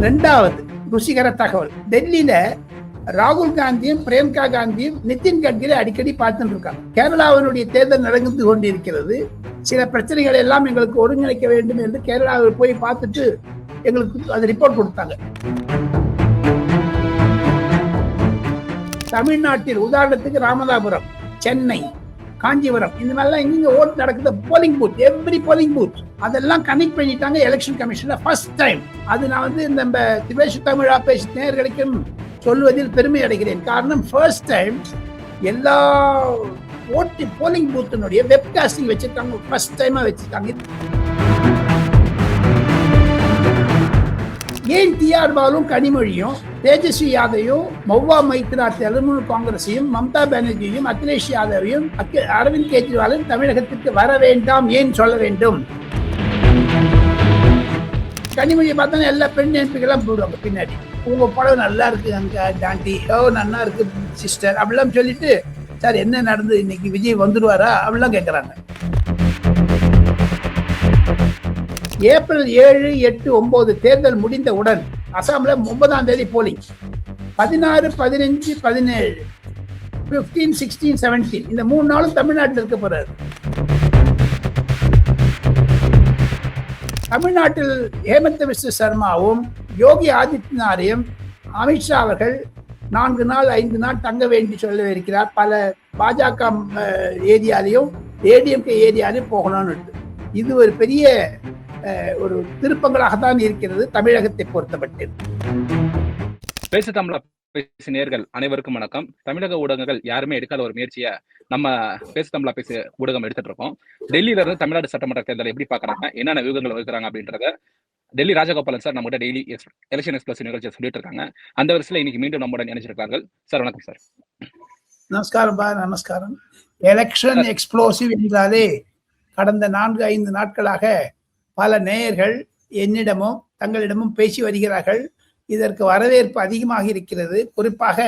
ரெண்டாவது ருசிகர தகவல், டெல்லியில ராகுல் காந்தியும் பிரியங்கா காந்தியும் நிதின் கட்கரி அடிக்கடி பார்த்துட்டு இருக்காங்க. கேரளாவினுடைய தேர்தல் நடந்து கொண்டிருக்கிறது. சில பிரச்சனைகள் எல்லாம் எங்களுக்கு ஒருங்கிணைக்க வேண்டும் என்று கேரளாவில் போய் பார்த்துட்டு எங்களுக்கு அது ரிப்போர்ட் கொடுத்தாங்க. தமிழ்நாட்டில் உதாரணத்துக்கு ராமநாதபுரம், சென்னை, காஞ்சிபுரம், இந்த மாதிரிலாம் எங்க ஓட்டு நடக்குது, polling booth, every polling booth அதெல்லாம் கனெக்ட் பண்ணிட்டாங்க எலெக்ஷன் கமிஷன்ல ஃபர்ஸ்ட் டைம். அது நான் நம்ம திவேஷ் தமிழா பேசி நேயர்களுக்கும் சொல்வதில் பெருமை அடைகிறேன். காரணம், ஃபர்ஸ்ட் டைம் எல்லா ஓட்டு போலிங் பூத்தினுடைய வெப்காஸ்டிங் வச்சிருக்காங்க, ஃபர்ஸ்ட் டைமா வச்சிருக்காங்க. ஏன் டிஆர் பாலும் கனிமொழியும் தேஜஸ்வி யாதவையும் மௌவா மைத்ரா திரிணாமுல் காங்கிரஸையும் மம்தா பானர்ஜியையும் அகிலேஷ் யாதவையும் அரவிந்த் கெஜ்ரிவாலும் தமிழகத்திற்கு வர வேண்டாம் ஏன் சொல்ல வேண்டும்? கனிமொழியை பார்த்தா எல்லா பெண் எம்பிக்கெல்லாம் போடுவாங்க பின்னாடி, உங்க படம் நல்லா இருக்கு அங்க டாண்டி, நல்லா இருக்கு சிஸ்டர் அப்படிலாம் சொல்லிட்டு, சார் என்ன நடந்தது இன்னைக்கு, விஜய் வந்துடுவாரா அப்படிலாம் கேட்கறாங்க. ஏப்ரல் 7, 8, 9 தேர்தல் முடிந்தவுடன் அசாம்ல 9ஆம் தேதி போலிங், 16, 15, 17, 15, 16, 17 இந்த 3 நாளும் தமிழ்நாட்டில் இருக்க போறாரு. தமிழ்நாட்டில் ஹேமந்த விஸ்வ சர்மாவும் யோகி ஆதித்யநாத்தையும் அமித்ஷா அவர்கள் 4 நாள் 5 நாள் தங்க வேண்டி சொல்ல இருக்கிறார். பல பாஜக ஏரியாலையும் ஏடிஎம்கே ஏரியாலையும் போகணும்னு. இது ஒரு பெரிய ஒரு திருப்பங்களாகத்தான் இருக்கிறது தமிழகத்தை பொறுத்தப்பட்டு. பேசு தமிழா பேசு நேயர்கள் அனைவருக்கும் வணக்கம். தமிழக ஊடகங்கள் யாருமே எடுக்காத ஒரு முயற்சியை நம்ம பேசு தமிழா பேசு ஊடகம் எடுத்துட்டு இருக்கோம். டெல்லியில இருந்து தமிழ்நாடு சட்டமன்ற தேர்தலை எப்படி பாக்குறாங்க, என்னென்ன வியூகங்கள் வகுக்கிறாங்க அப்படின்றத டெல்லி ராஜகோபாலன் சார் நம்மகிட்ட டெய்லி எலெக்ஷன் எக்ஸ்பிரஸ் நிகழ்ச்சியை சொல்லிட்டு இருக்காங்க. அந்த வரிசையில் இன்னைக்கு மீண்டும் நம்முடன் இணைஞ்சிருக்கார்கள். சார் வணக்கம் சார். நமஸ்காரம் பா, நமஸ்காரம். எலெக்ஷன் எக்ஸ்ப்ளோசிவ் என்றாலே கடந்த 4-5 நாட்களாக பல நேயர்கள் என்னிடமும் தங்களிடமும் பேசி வருகிறார்கள். இதற்கு வரவேற்பு அதிகமாக இருக்கிறது. குறிப்பாக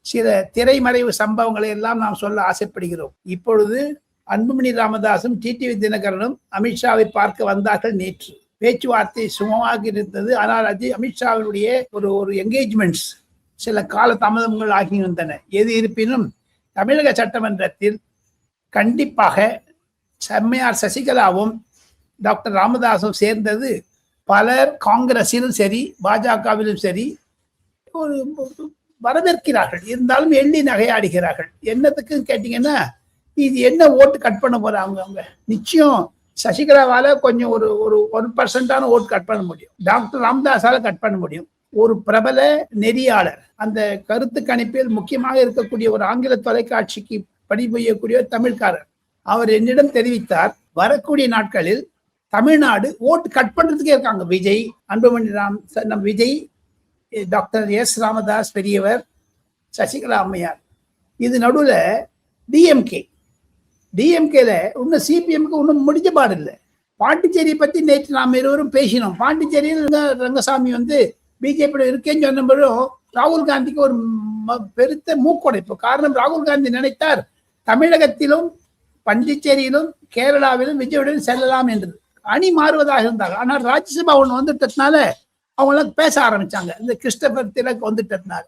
சில திரைமறைவு சம்பவங்களை எல்லாம் நாம் சொல்ல ஆசைப்படுகிறோம். இப்பொழுது அன்புமணி ராமதாசும் டிடிவி தினகரனும் அமித்ஷாவை பார்க்க வந்தார்கள். நேற்று பேச்சுவார்த்தை சுமமாக இருந்தது. ஆனால் அது அமித்ஷாவினுடைய ஒரு என்கேஜ்மெண்ட்ஸ் சில கால தாமதங்கள் ஆகியிருந்தன. எது இருப்பினும் தமிழக சட்டமன்றத்தில் கண்டிப்பாக செம்மையார் சசிகலாவும் டாக்டர் ராமதாசும் சேர்ந்தது பலர் காங்கிரஸிலும் சரி பாஜகவிலும் சரி ஒரு வரவேற்கிறார்கள். இருந்தாலும் எள்ளி நகையாடுகிறார்கள். என்னத்துக்கு கேட்டீங்கன்னா, இது என்ன ஓட்டு கட் பண்ண போறாங்க? அவங்க நிச்சயம் சசிகலாவால கொஞ்சம் ஒரு 1% ஓட்டு கட் பண்ண முடியும். டாக்டர் ராமதாஸால கட் பண்ண முடியும். ஒரு பிரபல நெறியாளர், அந்த கருத்து கணிப்பில் முக்கியமாக இருக்கக்கூடிய ஒரு ஆங்கில தொலைக்காட்சிக்கு பணிபுரியக்கூடிய தமிழ்காரர், அவர் என்னிடம் தெரிவித்தார், வரக்கூடிய நாட்களில் தமிழ்நாடு ஓட்டு கட் பண்றதுக்கே இருக்காங்க. விஜய், அன்புமணி நம் விஜய், டாக்டர் எஸ் ராமதாஸ் பெரியவர், சசிகலா அம்மையார், இது நடுவில் டிஎம்கேல இன்னும் சிபிஎம்க்கு இன்னும் முடிஞ்ச பாடு இல்லை. பாண்டிச்சேரியை பத்தி நேற்று நாம் இருவரும் பேசினோம். பாண்டிச்சேரியில் ரங்கசாமி பிஜேபி இருக்கேன்னு சொன்னபோதும் ராகுல் காந்திக்கு ஒரு பெருத்த மூக்குடைப்பு. காரணம், ராகுல் காந்தி நினைத்தார் தமிழகத்திலும் பாண்டிச்சேரியிலும் கேரளாவிலும் விஜயுடன் செல்லலாம் என்று அணி மாறுவதாக இருந்தாங்க. ஆனால் ராஜ்யசபா ஒன்று வந்துட்டதுனால அவங்களாம் பேச ஆரம்பிச்சாங்க. இந்த கிறிஸ்டபர் திலக் வந்துட்டதுனால.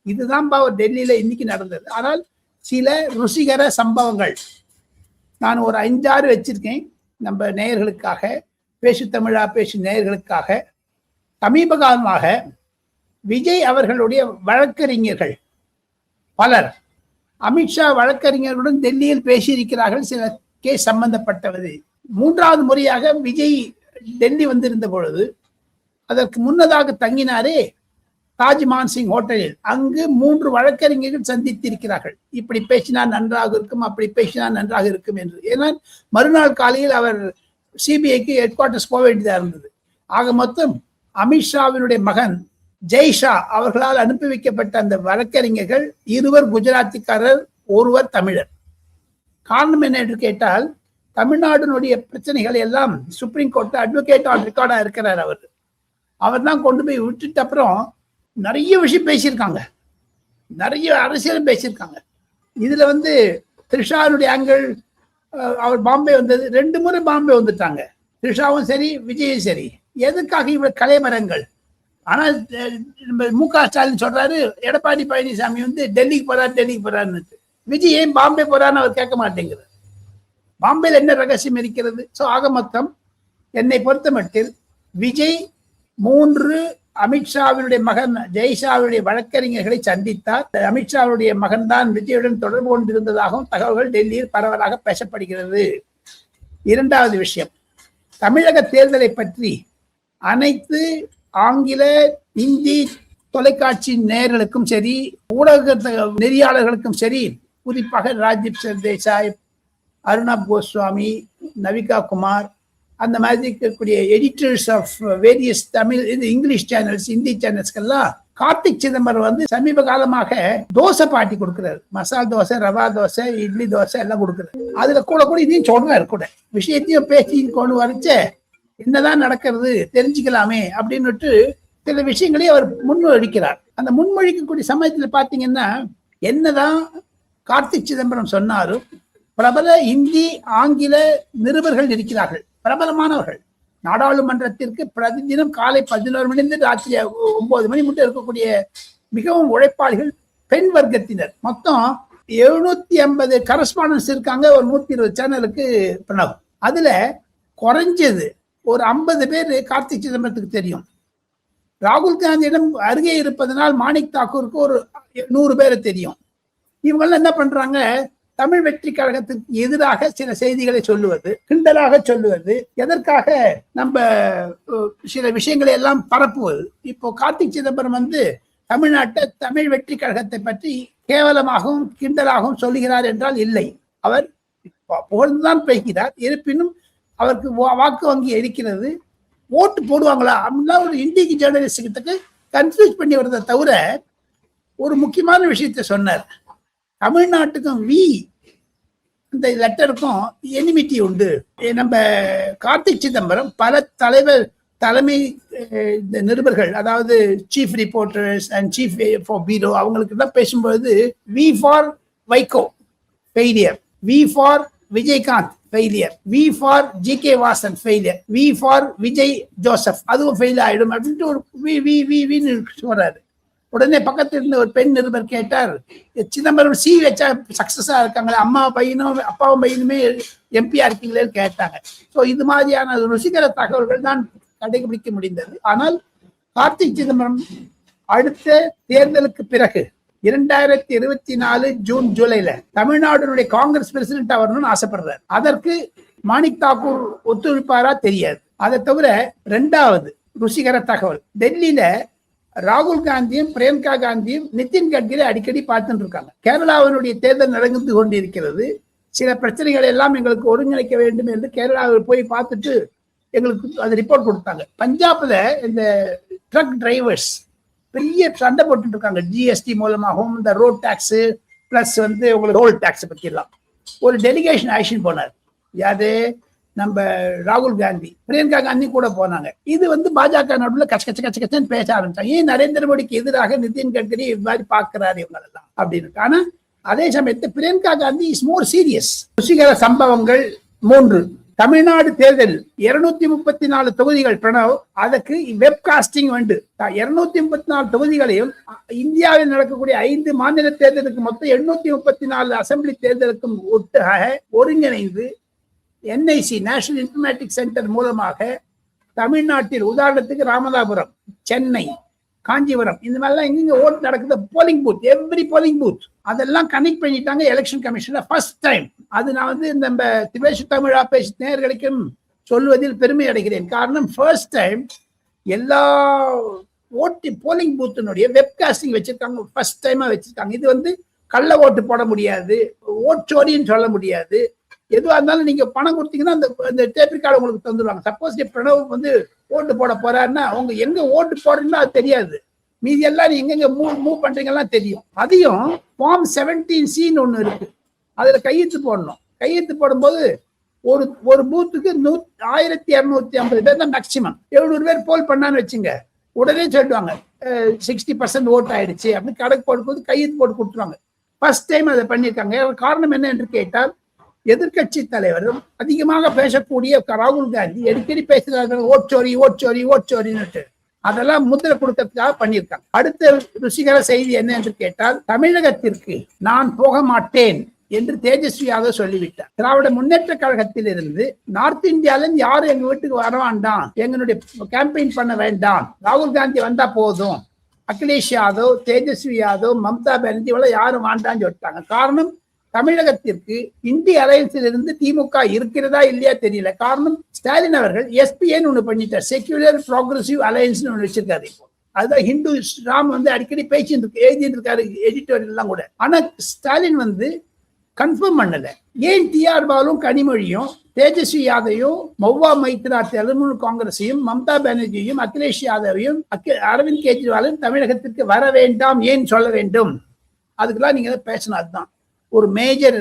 இதுதான் டெல்லியில இன்னைக்கு நடந்தது. ஆனால் சில ருசிகர சம்பவங்கள் நான் ஒரு 5-6 வச்சிருக்கேன் நம்ம நேயர்களுக்காக, பேசு தமிழா பேசு நேயர்களுக்காக. சமீப காலமாக விஜய் அவர்களுடைய வழக்கறிஞர்கள் பலர் அமித்ஷா வழக்கறிஞர்களுடன் டெல்லியில் பேசியிருக்கிறார்கள். சில கேஸ் சம்பந்தப்பட்டது. 3வது முறையாக விஜய் டெல்லி வந்திருந்த பொழுது அதற்கு முன்னதாக தங்கினாரே தாஜ் மான்சிங் ஹோட்டலில். அங்கு 3 வழக்கறிஞர்கள் சந்தித்திருக்கிறார்கள். இப்படி பேசினா நன்றாக இருக்கும், அப்படி பேசினா நன்றாக இருக்கும் என்று. ஏன்னா மறுநாள் காலையில் அவர் சிபிஐக்கு ஹெட் குவார்டர்ஸ் போக வேண்டியதாக இருந்தது. ஆக மொத்தம் அமித்ஷாவினுடைய மகன் ஜெய்ஷா அவர்களால் அனுப்பி வைக்கப்பட்ட அந்த வழக்கறிஞர்கள் 2 குஜராத்திக்காரர், 1 தமிழர். காரணம் என்ன என்று கேட்டால், தமிழ்நாடுனுடைய பிரச்சனைகள் எல்லாம் சுப்ரீம் கோர்ட்ல அட்வொகேட் ஆன் ரெக்கார்டா இருக்கிறார். அவர் தான் கொண்டு போய் விட்டுட்டு அப்புறம் நிறைய விஷயம் பேசியிருக்காங்க, நிறைய அரசியலும் பேசியிருக்காங்க. இதுல த்ரிஷாவுடைய ஆங்கிள், அவர் பாம்பே வந்தது, 2 முறை பாம்பே வந்துட்டாங்க. த்ரிஷாவும் சரி விஜயும் சரி. எதுக்காக இவ்வளவு கலைமரங்கள்? ஆனால் நம்ம மு.க. ஸ்டாலின் சொல்றாரு எடப்பாடி பழனிசாமி வந்து டெல்லிக்கு போறாருன்னு. விஜய் ஏன் பாம்பே போறான்னு அவர் கேட்க மாட்டேங்கிறார். பாம்பேல என்ன ரகசியம் இருக்கிறது? ஸோ ஆக மொத்தம் என்னை பொறுத்த மட்டில் விஜய் 3 அமித்ஷாவினுடைய மகன் ஜெய்ஷாவுடைய வழக்கறிஞர்களை சந்தித்தார். அமித்ஷாவுடைய மகன் தான் விஜயுடன் தொடர்பு கொண்டிருந்ததாகவும் தகவல்கள் டெல்லியில் பரவலாக பேசப்படுகிறது. இரண்டாவது விஷயம், தமிழக தேர்தலை பற்றி அனைத்து ஆங்கில இந்தி தொலைக்காட்சி நேயர்களுக்கும் சரி, ஊடக நெறியாளர்களுக்கும் சரி, குறிப்பாக ராஜீவ் சர்தேசாய், அருணாப் கோஸ்வாமி, நவிகா குமார், அந்த மாதிரி இருக்கக்கூடிய editors of various Tamil English channels, Hindi சேனல்ஸ்க்கெல்லாம் கார்த்திக் சிதம்பரம் வந்து சமீப காலமாக தோசை பாட்டி கொடுக்குறாரு. மசால் தோசை, ரவா தோசை, இட்லி தோசை எல்லாம் கொடுக்குறாரு. அதுல கூட இதையும் சொல்றாரு, கூட விஷயத்தையும் பேசி கொண்டு வரைச்ச என்னதான் நடக்கிறது தெரிஞ்சுக்கலாமே அப்படின்னுட்டு சில விஷயங்களையும் அவர் முன்மொழிக்கிறார். அந்த முன்மொழிக்கக்கூடிய சமயத்தில் பார்த்தீங்கன்னா, என்னதான் கார்த்திக் சிதம்பரம் சொன்னாலும் பிரபல இந்தி ஆங்கில நிருபர்கள் இருக்கிறார்கள், பிரபலமானவர்கள். நாடாளுமன்றத்திற்கு பிரதிதினம் காலை 11 மணிலிருந்து ராத்திரி 9 மணி மட்டும் இருக்கக்கூடிய மிகவும் உழைப்பாளிகள், பெண் வர்க்கத்தினர். மொத்தம் 750 கரஸ்பாண்டன்ஸ் இருக்காங்க ஒரு 120 சேனலுக்கு பிரணவ். அதுல குறைஞ்சது ஒரு 50 பேர் கார்த்திக் சிதம்பரத்துக்கு தெரியும். ராகுல் காந்தியிடம் அருகே இருப்பதனால் மாணிக் தாக்கூருக்கு ஒரு 100 பேரை தெரியும். இவங்கெல்லாம் என்ன பண்றாங்க, தமிழ் வெற்றி கழகத்துக்கு எதிராக சில செய்திகளை சொல்லுவது, கிண்டலாக சொல்லுவது, எதற்காக நம்ம சில விஷயங்களை எல்லாம் பரப்புவது. இப்போ கார்த்திக் சிதம்பரம் வந்து தமிழ்நாட்டை தமிழ் வெற்றி கழகத்தை பற்றி கேவலமாகவும் கிண்டலாகவும் சொல்லுகிறார் என்றால் இல்லை. அவர் புகழ்ந்துதான் பேசுகிறார். இருப்பினும் அவருக்கு வாக்கு வங்கி இருக்கிறது. ஓட்டு போடுவாங்களா அப்படின்னா ஒரு இந்திக்கு ஜேர்னலிஸ்ட் கிட்ட கன்ஃபியூஸ் பண்ணி வரதை தவிர ஒரு முக்கியமான விஷயத்த சொன்னார். தமிழ்நாட்டுக்கும் இந்த லெட்டருக்கும் எனிமிட்டி உண்டு. நம்ம கார்த்திக் சிதம்பரம் பல தலைமை நிருபர்கள், அதாவது chief reporters and chief for bureau, அவங்களுக்கு எல்லாம் பேசும்போது V for Vaiko failure, V for Vijayakanth failure, V for G K. Vasan failure, V for Vijay Joseph அதுவும் ஃபெயில் ஆயிடும் அப்படின்ட்டு ஒரு வின்னு சொல்றாரு. உடனே பக்கத்தில் இருந்த ஒரு பெண் நிருபர் கேட்டார், சிதம்பரம் சி வச்சா சக்சஸா இருக்காங்களே, அப்பாவும் பையனுமே எம்பியா இருக்கீங்களேன்னு கேட்டாங்க. ஸோ இது மாதிரியான ருசிகர தகவல்கள் தான் கடைபிடிக்க முடிந்தது. ஆனால் கார்த்திக் சிதம்பரம் அடுத்த தேர்தலுக்கு பிறகு 2024 ஜூன் ஜூலைல தமிழ்நாடுடைய காங்கிரஸ் பிரசிடென்ட் வரணும்னு ஆசைப்படுறாரு. அதற்கு மாணிக் தாக்கூர் ஒத்துழைப்பாரா தெரியாது. அதை தவிர 2வது ருசிகர தகவல், டெல்லியில ராகுல் காந்தியும் பிரியங்கா காந்தியும் நிதின் கட்கரி அடிக்கடி பார்த்துட்டு இருக்காங்க. கேரளாவினுடைய தேர்தல் நடந்து கொண்டிருக்கிறது. சில பிரச்சனைகளை எல்லாம் எங்களுக்கு ஒருங்கிணைக்க வேண்டும் என்று கேரளாவில் போய் பார்த்துட்டு எங்களுக்கு அது ரிப்போர்ட் கொடுத்தாங்க. பஞ்சாப்ல இந்த ட்ரக் டிரைவர்ஸ் பெரிய சண்டை போட்டு இருக்காங்க. ஜிஎஸ்டி மூலமாகவும் இந்த ரோட் டாக்ஸ் பிளஸ் வந்து உங்களுக்கு ரோல் டாக்ஸ் பத்தி எல்லாம் ஒரு டெலிகேஷன் ஆக்ஷன் போனார். யாரு? நம்ம ராகுல் காந்தி, பிரியங்கா காந்தி கூட போனாங்க. இது வந்து பாஜக நடுவில் கச்சன்னு பேச ஆரம்பிச்சாங்க. ஏன் நரேந்திர மோடிக்கு எதிராக நிதின் கட்கரி இது மாதிரி பார்க்கிறாரு இவங்களெல்லாம் அப்படின்னு. ஆனா அதே சமயத்தில் Priyanka Gandhi is more serious. ருசிகர சம்பவங்கள் 3. தமிழ்நாடு தேர்தல் 234 தொகுதிகள் பிரணவ், அதுக்கு வெப்காஸ்டிங் வந்து 234 தொகுதிகளையும் இந்தியாவில் நடக்கக்கூடிய 5 மாநில தேர்தலுக்கு மொத்தம் 834 அசம்பிளி தேர்தலுக்கும் ஒட்டாக ஒருங்கிணைந்து NIC நேஷனல் இன்ஃபர்மேட்டிக்ஸ் சென்டர் மூலமாக தமிழ்நாட்டில் உதாரணத்துக்கு ராமநாதபுரம், சென்னை, காஞ்சிபுரம் இந்த மாதிரிலாம் எங்க ஓட்டு நடக்குது, polling booth, every polling booth அதெல்லாம் கனெக்ட் பண்ணிட்டாங்க எலெக்ஷன் கமிஷன்ல ஃபர்ஸ்ட் டைம். அது நான் வந்து நம்ம திவேஷ் தமிழா பேசி நேயர்களுக்கும் சொல்வதில் பெருமை அடைகிறேன். காரணம் ஃபர்ஸ்ட் டைம் எல்லா ஓட்டு போலிங் பூத்தினுடைய வெப்காஸ்டிங் வச்சிருக்காங்க, ஃபர்ஸ்ட் டைமா வச்சிருக்காங்க. இது வந்து கள்ள ஓட்டு போட முடியாது, ஓட்டோரின்னு சொல்ல முடியாது. எதுவாக இருந்தாலும் நீங்க பணம் கொடுத்தீங்கன்னா அந்த டேப் ரெக்கார்டு உங்களுக்கு தந்துடுவாங்க. சப்போஸ் பிரணவ் வந்து ஓட்டு போட போறாருன்னா அவங்க எங்க ஓட்டு போடுறீங்களோ அது தெரியாது, மீதி எல்லாம் நீங்க எங்க மூவ் பண்றீங்கலாம் தெரியும். அதையும் ஃபார்ம் 17C ஒண்ணு இருக்கு, அதுல கையெழுத்து போடணும். கையெழுத்து போடும்போது ஒரு பூத்துக்கு 1250 பேர் தான் மேக்சிமம். 700 பேர் போல் பண்ணான்னு வச்சுங்க, உடனே சொல்லிடுவாங்க 60% ஓட்டு ஆயிடுச்சு அப்படின்னு கணக்கு போடும்போது கையெழுத்து போட்டு கொடுத்துருவாங்க. ஃபர்ஸ்ட் டைம் அதை பண்ணியிருக்காங்க. காரணம் என்ன என்று கேட்டால், எதிர்கட்சி தலைவரும் அதிகமாக பேசக்கூடிய ராகுல் காந்தி அடிக்கடி பேசுகிறார்கள் ஓட்சோரி ஓட்சோரி ஓட்சோரின்னு. அதெல்லாம் முத்திரை கொடுக்கறதுக்காக பண்ணியிருக்காங்க. அடுத்த ருசிகர செய்தி என்ன என்று கேட்டால், தமிழகத்திற்கு நான் போக மாட்டேன் என்று தேஜஸ்வி யாதவ் சொல்லிவிட்டார். திராவிட முன்னேற்ற கழகத்தில் இருந்து நார்த் இந்தியால யாரும் எங்க வீட்டுக்கு வர வேண்டாம், எங்களுடைய கேம்பெயின் பண்ண வேண்டாம், ராகுல் காந்தி வந்தா போதும், அகிலேஷ் யாதவ், தேஜஸ்வி யாதவ், மம்தா பானர்ஜி இவளை யாரும் வேண்டாம்னு சொல்லிட்டாங்க. காரணம், தமிழகத்திற்கு இந்திய அலையன்ஸில் இருந்து திமுக இருக்கிறதா இல்லையா தெரியல. காரணம், ஸ்டாலின் அவர்கள் எஸ்பிஏன்னு ஒண்ணு பண்ணிட்டார், செக்யூலர் ப்ரோக்ரசிவ் அலையன்ஸ் ஒண்ணு வச்சிருக்காரு. இப்போ அதுதான் ஹிந்து ராம் வந்து அடிக்கடி பேசிட்டு எழுதிட்டு இருக்காரு எடிட்டோரியல் எல்லாம் கூட. ஆனா ஸ்டாலின் வந்து கன்ஃபார்ம் பண்ணல. ஏன் டிஆர் பாலும் கனிமொழியும் தேஜஸ்வி யாதவையும் மௌவா மைத்ரா திரிணாமுல் காங்கிரஸையும் மம்தா பானர்ஜியும் அகிலேஷ் யாதவையும் அரவிந்த் கெஜ்ரிவாலும் தமிழகத்திற்கு வர வேண்டாம் ஏன் சொல்ல வேண்டும்? அதுக்கெல்லாம் நீங்க பேசணும். அதுதான் ஒரு மேஜர்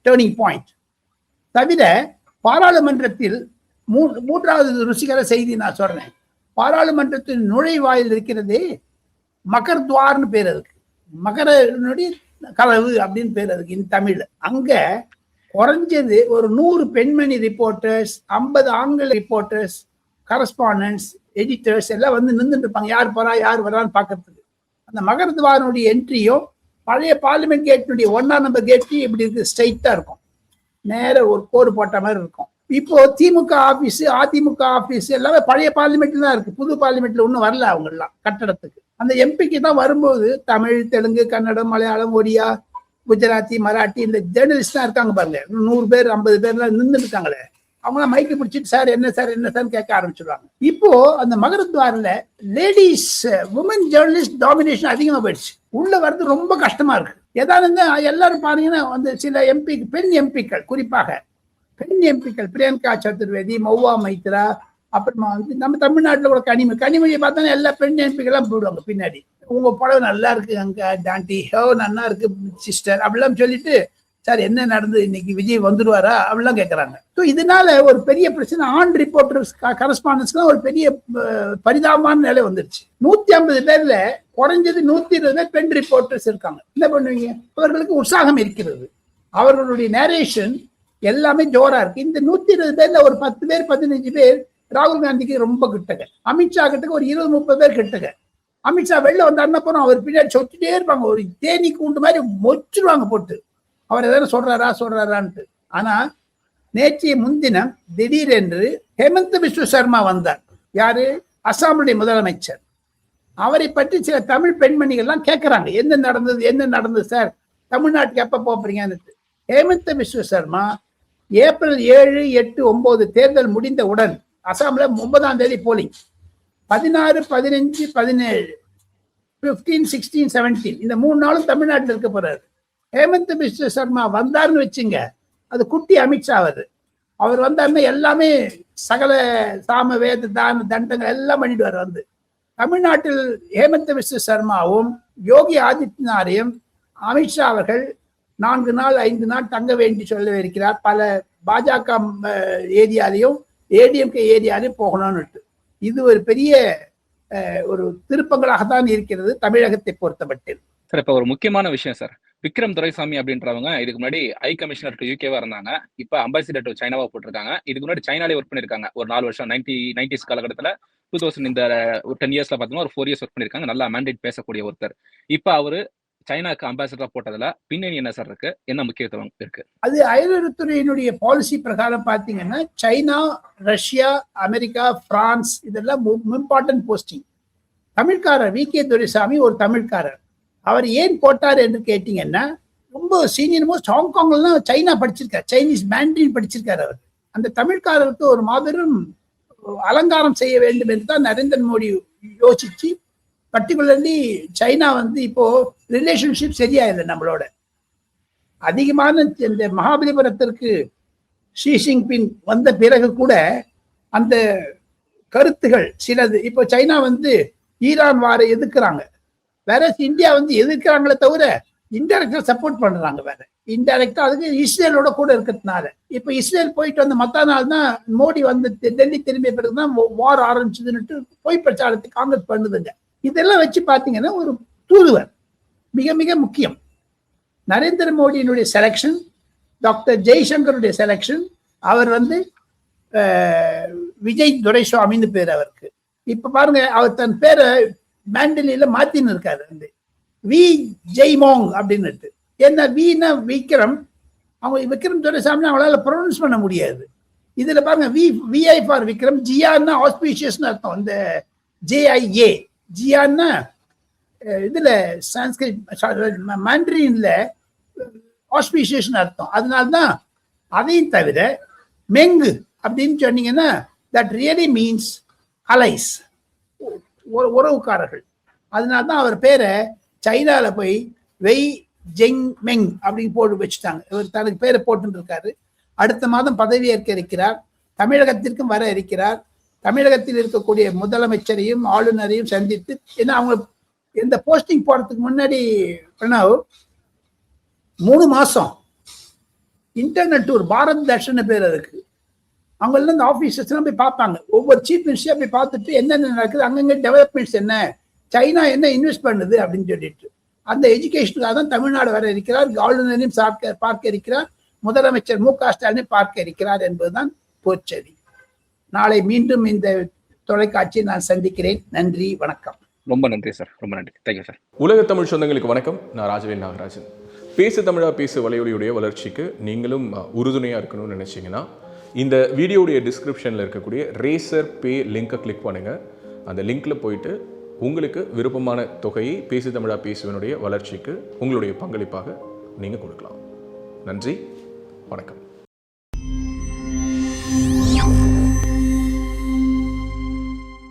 டேர்னிங் பாயிண்ட். தவிர பாராளுமன்றத்தில் மூன்றாவது ருசிகர செய்தி நான் சொல்றேன். பாராளுமன்றத்தின் நுழைவாயில் இருக்கிறது மகர் துவார்னு பேர் இருக்கு. மகரனுடைய கலவு அப்படின்னு பேர் அதுக்கு இந்த தமிழ்ல. அங்க குறைஞ்சது ஒரு 100 பெண்மணி ரிப்போர்ட்டர்ஸ், 50 ஆண்கள் ரிப்போர்ட்டர்ஸ், கரஸ்பாண்டன்ஸ், எடிட்டர்ஸ் எல்லாம் வந்து நின்றுட்டு இருப்பாங்க, யார் போறா யார் வரான்னு பாக்குறதுக்கு. அந்த மகரத்வாரனுடைய என்ட்ரியும் பழைய பார்லிமெண்ட் கேட்டினுடைய 1ஆம் நம்பர் கேட்டையும் இப்படி இருக்கு, ஸ்ட்ரைட்டா இருக்கும், நேர ஒரு கோடு போட்ட மாதிரி இருக்கும். இப்போ திமுக ஆபீஸ், அதிமுக ஆபீஸ் எல்லாமே பழைய பார்லிமெண்ட்ல தான் இருக்கு, புது பார்லிமெண்ட்ல ஒன்றும் வரல அவங்க எல்லாம் கட்டடத்துக்கு. அந்த எம்பிக்கு தான் வரும்போது தமிழ், தெலுங்கு, கன்னடம், மலையாளம், ஒடியா, குஜராத்தி, மராட்டி இந்த ஜேர்னலிஸ்ட் தான் இருக்காங்க பாருங்க, 100 பேர் 50 பேர்லாம் நின்று இருக்காங்களே, அவங்களாம் மைக்கு பிடிச்சிட்டு சார் என்ன சார் என்ன சார் கேட்க ஆரம்பிச்சிடுவாங்க. இப்போ அந்த மகரத்வாரில் லேடிஸ் உமன் ஜேர்னலிஸ்ட் டாமினேஷன் அதிகமா போயிடுச்சு. உள்ள வர்றது ரொம்ப கஷ்டமா இருக்கு. ஏதாவது எல்லாரும் பாத்தீங்கன்னா வந்து சில எம்பி, பெண் எம்பிக்கள், குறிப்பாக பெண் எம்பிக்கள் பிரியங்கா சதுர்வேதி, மௌவா மைத்ரா, அப்புறமா வந்து நம்ம தமிழ்நாட்டில் கூட கனிமொழியை பார்த்தா எல்லா பெண் எம்பிக்கெல்லாம் போயிடுவாங்க பின்னாடி. உங்க புடவை நல்லா இருக்கு அங்க டாண்டி, ஹோ நல்லா இருக்கு சிஸ்டர் அப்படிலாம் சொல்லிட்டு, சார் என்ன நடந்தது இன்னைக்கு, விஜய் வந்துடுவாரா அப்படிலாம் கேட்கறாங்க. ஸோ இதனால ஒரு பெரிய பிரச்சனை. ஆண் ரிப்போர்ட்டர்ஸ், கரஸ்பாண்டன்ஸ்லாம் ஒரு பெரிய பரிதாபமான நிலை வந்துருச்சு. 150 பேர்ல குறைஞ்சது 120 பேர் பெண் ரிப்போர்ட்டர்ஸ் இருக்காங்க. என்ன பண்ணுவீங்க? அவர்களுக்கு உற்சாகம் இருக்கிறது, அவர்களுடைய நேரேஷன் எல்லாமே ஜோரா இருக்கு. இந்த 120 பேர்ல ஒரு 10 பேர் 15 பேர் ராகுல் காந்திக்கு ரொம்ப கிட்டக, அமித்ஷா கிட்டக்க ஒரு 20-30 பேர் கிட்டக. அமித்ஷா வெளில வந்தாருன்னா போறோம், அவர் பின்னாடி சொச்சுட்டே இருப்பாங்க, ஒரு தேனி கூண்டு மாதிரி மொச்சிடுவாங்க போட்டு, அவர் எதாவது சொல்றாரான்ட்டு. ஆனா நேற்றைய முன்தினம் திடீரென்று ஹேமந்த் பிஸ்வ சர்மா வந்தார். யாரு? அசாமுடைய முதலமைச்சர். அவரை பற்றி சில தமிழ் பெண்மணிகள்லாம் கேட்கறாங்க, என்ன நடந்தது சார், தமிழ்நாட்டுக்கு எப்ப போறீங்கன்னு. ஹேமந்த் பிஸ்வ சர்மா ஏப்ரல் 7, 8, 9 தேர்தல் முடிந்தவுடன் அசாம்ல 9ஆம் தேதி போலிங், 16, 15, 17, 15, 16, 17 இந்த 3 நாளும் தமிழ்நாட்டில் இருக்க போறாரு. ஹேமந்த் பிஸ்வ சர்மா வந்தாருன்னு வச்சுங்க, அது குட்டி அமித்ஷா அவர் வந்தாருன்னா எல்லாமே சகல சாம வேத தான தண்டங்கள் எல்லாம் பண்ணிடுவார். வந்து தமிழ்நாட்டில் ஹேமந்த் பிஸ்வ சர்மாவும் யோகி ஆதித்யநாத்தையும் அமித்ஷா அவர்கள் 4 நாள் 5 நாள் தங்க வேண்டி சொல்ல இருக்கிறார். பல பாஜக ஏரியாலையும் ஏடிஎம்கே ஏரியாலையும் போகணும்னு. இது ஒரு பெரிய ஒரு திருப்பங்களாகத்தான் இருக்கிறது தமிழகத்தை பொறுத்தமட்டில். சார், இப்ப ஒரு முக்கியமான விஷயம் சார், விக்ரம் துரைசாமி அப்படின்றவங்க இதுக்கு முன்னாடி ஹை கமிஷனர் டு யூகேவா இருந்தாங்க, இப்ப அம்பாசிடர் டு சைனாவா போட்டிருக்காங்க. இதுக்கு முன்னாடி சைனாலே ஒர்க் பண்ணிருக்காங்க ஒரு 4 வருஷம், 90s காலகட்டத்துல. 2000 இந்த 10 இயர்ஸ்ல பாத்தீங்கன்னா ஒரு 4 இயர்ஸ் ஒர்க் பண்ணிருக்காங்க, நல்லா மேண்டேட் பேசக்கூடிய ஒருத்தர். இப்ப அவரு சைனாக்கு அம்பாசிடரா போட்டதுல பின்னணி என்ன சார் இருக்கு, என்ன முக்கியத்துவம் இருக்கு? அது அயல்வரித்துறையினுடைய பாலிசி பிரகாரம் பாத்தீங்கன்னா சைனா, ரஷ்யா, அமெரிக்கா, பிரான்ஸ் இதெல்லாம் இம்பார்ட்டன்ட் போஸ்டிங். தமிழ்காரர் வி.கே. துரைசாமி ஒரு தமிழ்காரர். அவர் ஏன் போட்டார் என்று கேட்டீங்கன்னா, ரொம்ப சீனியர் மோஸ்ட், ஹாங்காங்லாம் சைனா படிச்சிருக்காரு, சைனீஸ் மேண்ட்ரின் படிச்சிருக்காரு அவர். அந்த தமிழ்காரருக்கு ஒரு மாபெரும் அலங்காரம் செய்ய வேண்டும் என்று தான் நரேந்திர மோடி யோசிச்சு, பர்டிகுலர்லி சைனா வந்து இப்போ ரிலேஷன்ஷிப் சரியா இல்லை நம்மளோட. அதிகமான இந்த மகாபலிபுரத்திற்கு ஷி ஜின்பிங் வந்த பிறகு கூட அந்த கருத்துகள் சிலது, இப்போ சைனா வந்து ஈரான் வாரை எதிர்க்கிறாங்க, வேற இந்தியா வந்து எதிர்க்கிறாங்களே தவிர இன்டைரக்டா சப்போர்ட் பண்றாங்க. வேற இன்டைரக்டா அதுக்கு இஸ்ரேலோட கூட இருக்கிறதுனால, இப்ப இஸ்ரேல் போயிட்டு வந்த மத்த நாள் தான் மோடி வந்து டெல்லி திரும்பிய பிறகுதான் வார் ஆரம்பிச்சதுன்னுட்டு போய் பிரச்சாரத்தை காங்கிரஸ் பண்ணுதுங்க. இதெல்லாம் வச்சு பாத்தீங்கன்னா ஒரு தூதுவர் மிக மிக முக்கியம். நரேந்திர மோடியினுடைய செலக்ஷன், டாக்டர் ஜெய்சங்கருடைய செலக்ஷன், அவர் வந்து விஜய் துரைசாமின்னு பேர் அவருக்கு. இப்ப பாருங்க அவர் தன் பேரை மேண்டலியில மாத்தின்னு இருக்காரு வந்து வி ஜெய்மோங் அப்படின்னு. ஏன்னா வினா விக்ரம், அவங்க விக்ரம் துரைசாமி அவங்களால ப்ரொனவுன்ஸ் பண்ண முடியாது. இதுல பாருங்க விஐ ஃபார் விக்ரம், ஜியான்னா ஆஸ்பீஷியஸ்னு அர்த்தம். இந்த ஜேஐஏ ஜியான்னா இதுல சான்ஸ்கிரிட் மாண்ட்ரின்ல ஆஸ்பீஷியஸ்னு அர்த்தம். அதனால்தான் அதையும் தவிர மெங்கு அப்படின்னு சொன்னீங்கன்னா தட் ரியலி மீன்ஸ் அலைஸ், உறவுக்காரர்கள். அதனால்தான் அவர் பேரை சைனால போய் வெய் ஜெங் மெங் அப்படின்னு போட்டு வச்சுட்டாங்க. இவர் தனக்கு பேரை போட்டு இருக்காரு. அடுத்த மாதம் பதவி ஏற்க இருக்கிறார். தமிழகத்திற்கும் வர இருக்கிறார். தமிழகத்தில் இருக்கக்கூடிய முதலமைச்சரையும் ஆளுநரையும் சந்தித்து, ஏன்னா அவங்க இந்த போஸ்டிங் போறதுக்கு முன்னாடி 3 மாசம் இன்டர்னல் டூர், பாரத் தர்ஷன் பேர் இருக்கு. அவங்க எல்லாம் இந்த ஆபீசர்ஸ் எல்லாம் போய் பார்ப்பாங்க. ஒவ்வொரு சீஃப் மினிஸ்டரா போய் பார்த்துட்டு என்னென்ன நடக்குது, அங்கங்க டெவலப்மெண்ட்ஸ் என்ன, சைனா என்ன இன்வெஸ்ட் பண்ணுது அப்படின்னு சொல்லிட்டு அந்த எஜுகேஷனுக்காக தான் தமிழ்நாடு வர இருக்கிறார். ஆளுநரையும் பார்க்க இருக்கிறார். முதலமைச்சர் மு.க. ஸ்டாலினை பார்க்க இருக்கிறார் என்பதுதான் போச்சதி. நாளை மீண்டும் இந்த தொலைக்காட்சியை நான் சந்திக்கிறேன். நன்றி, வணக்கம். ரொம்ப நன்றி சார், ரொம்ப நன்றி. Thank you sir. உலக தமிழ் சொந்தங்களுக்கு வணக்கம். நான் ராஜவேல் நாகராஜன். பேசு தமிழா பேசு வலையொலியுடைய வளர்ச்சிக்கு நீங்களும் உறுதுணையாக இருக்கணும்னு நினச்சிங்கன்னா இந்த வீடியோடைய டிஸ்கிரிப்ஷனில் இருக்கக்கூடிய ரேசர் பே லிங்கை கிளிக் பண்ணுங்கள். அந்த லிங்க்கில் போயிட்டு உங்களுக்கு விருப்பமான தொகையை பேசு தமிழா பேசுவனுடைய வளர்ச்சிக்கு உங்களுடைய பங்களிப்பாக நீங்கள் கொடுக்கலாம். நன்றி, வணக்கம்.